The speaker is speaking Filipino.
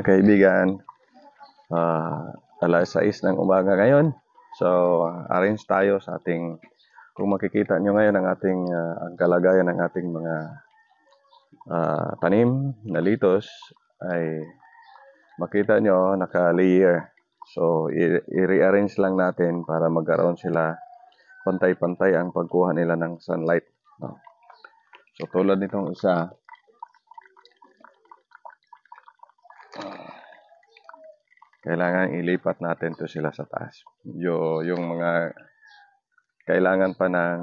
kaibigan, alas 6 ng umaga ngayon. So, arrange tayo sa ating, kung makikita nyo ngayon ang kalagayan ng ating mga tanim na litos, ay makita nyo naka-layer. So, i-rearrange lang natin para magkaroon sila pantay-pantay ang pagkuha nila ng sunlight. No? So, tulad nitong isa, kailangan ilipat natin to sila sa taas. Yung mga kailangan pa ng